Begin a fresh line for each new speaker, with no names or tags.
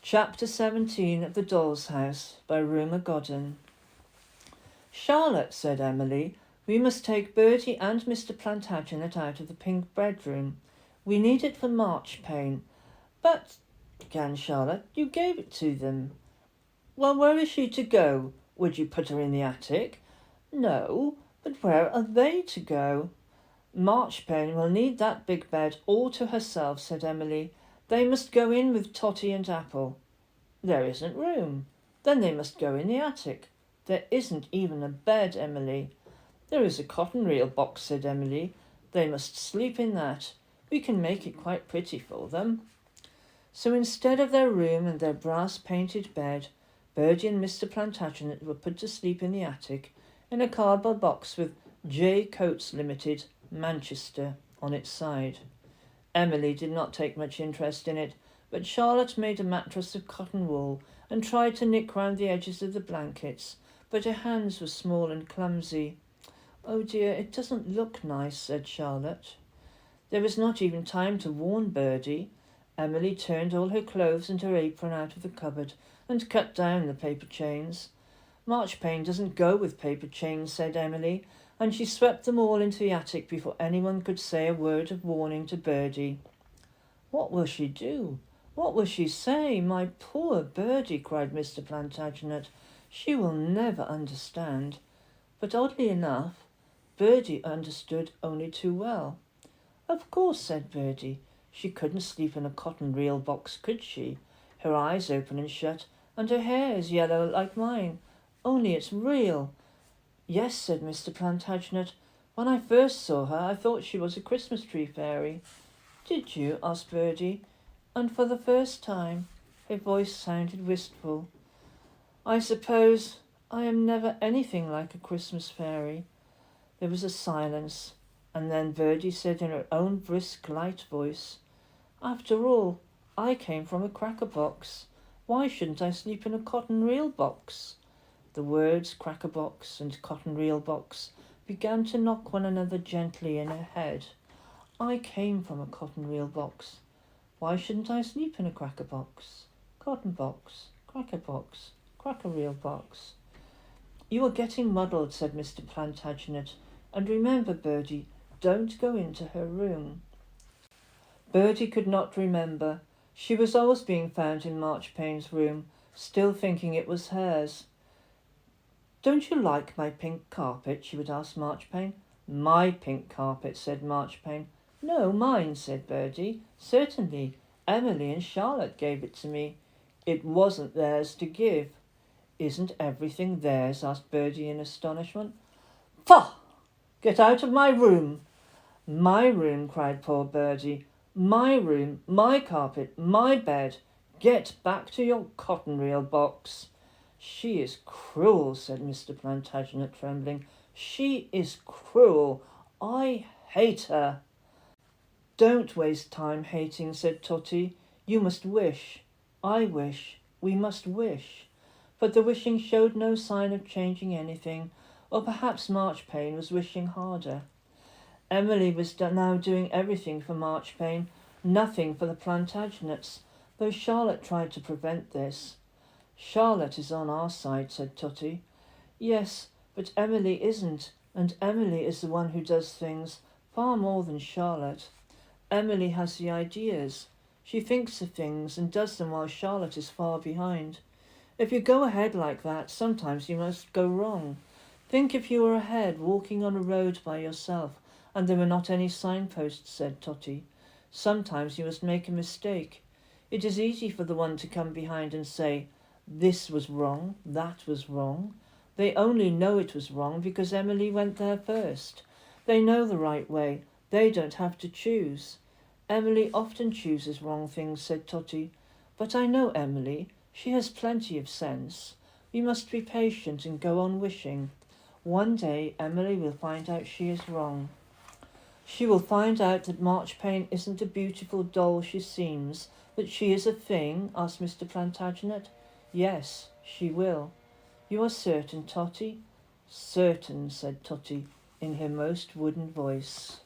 Chapter 17 of The Doll's House by Rumer Godden. "Charlotte," said Emily, "we must take Bertie and Mr. Plantagenet out of the pink bedroom. We need it for Marchpane." "But," began Charlotte, "you gave it to them." "Well, where is she to go? Would you put her in the attic?" "No, but where are they to go?" "Marchpane will need that big bed all to herself," said Emily. "They must go in with Totty and Apple." "There isn't room." "Then they must go in the attic." "There isn't even a bed, Emily." "There is a cotton reel box," said Emily. "They must sleep in that. We can make it quite pretty for them." So instead of their room and their brass-painted bed, Bertie and Mr. Plantagenet were put to sleep in the attic, in a cardboard box with J. Coates Limited, Manchester, on its side. Emily did not take much interest in it, but Charlotte made a mattress of cotton wool and tried to nick round the edges of the blankets, but her hands were small and clumsy. "Oh dear, it doesn't look nice," said Charlotte. There was not even time to warn Bertie. Emily turned all her clothes and her apron out of the cupboard and cut down the paper chains. "Marchpane doesn't go with paper chains," said Emily, and she swept them all into the attic before anyone could say a word of warning to Bertie. "What will she do? What will she say? My poor Bertie," cried Mr. Plantagenet. "She will never understand." But oddly enough, Bertie understood only too well. "Of course," said Bertie. "She couldn't sleep in a cotton reel box, could she? Her eyes open and shut, and her hair is yellow like mine, only it's real." "Yes," said Mr. Plantagenet. "When I first saw her, I thought she was a Christmas tree fairy." "Did you?" asked Bertie. And for the first time, her voice sounded wistful. "I suppose I am never anything like a Christmas fairy." There was a silence, and then Bertie said in her own brisk, light voice, "After all, I came from a cracker box. Why shouldn't I sleep in a cotton reel box?" The words cracker box and cotton reel box began to knock one another gently in her head. "I came from a cotton reel box. Why shouldn't I sleep in a cracker box? Cotton box, cracker reel box." "You are getting muddled," said Mr. Plantagenet. "And remember, Bertie, don't go into her room." Bertie could not remember. She was always being found in Marchpane's room, still thinking it was hers. "Don't you like my pink carpet?" she would ask Marchpane. "My pink carpet," said Marchpane. "No, mine," said Bertie. "Certainly. Emily and Charlotte gave it to me." "It wasn't theirs to give." "Isn't everything theirs?" asked Bertie in astonishment. "Faugh! Get out of my room." "My room," cried poor Bertie. "My room, my carpet, my bed. Get back to your cotton reel box." "She is cruel," said Mr. Plantagenet, trembling. "She is cruel. I hate her." "Don't waste time hating," said Totty. "You must wish. I wish. We must wish." But the wishing showed no sign of changing anything, or perhaps Marchpane was wishing harder. Emily was now doing everything for Marchpane, nothing for the Plantagenets, though Charlotte tried to prevent this. "Charlotte is on our side," said Totty. "Yes, but Emily isn't, and Emily is the one who does things, far more than Charlotte. Emily has the ideas. She thinks of things and does them while Charlotte is far behind. If you go ahead like that, sometimes you must go wrong. Think if you were ahead, walking on a road by yourself, and there were not any signposts," said Totty. "Sometimes you must make a mistake. It is easy for the one to come behind and say, 'This was wrong, that was wrong.' They only know it was wrong because Emily went there first. They know the right way. They don't have to choose." "Emily often chooses wrong things," said Totty. "But I know Emily. She has plenty of sense. We must be patient and go on wishing. One day Emily will find out she is wrong." "She will find out that Marchpane isn't a beautiful doll she seems, that she is a thing?" asked Mr. Plantagenet. "Yes, she will." "You are certain, Totty?" "Certain," said Totty, in her most wooden voice.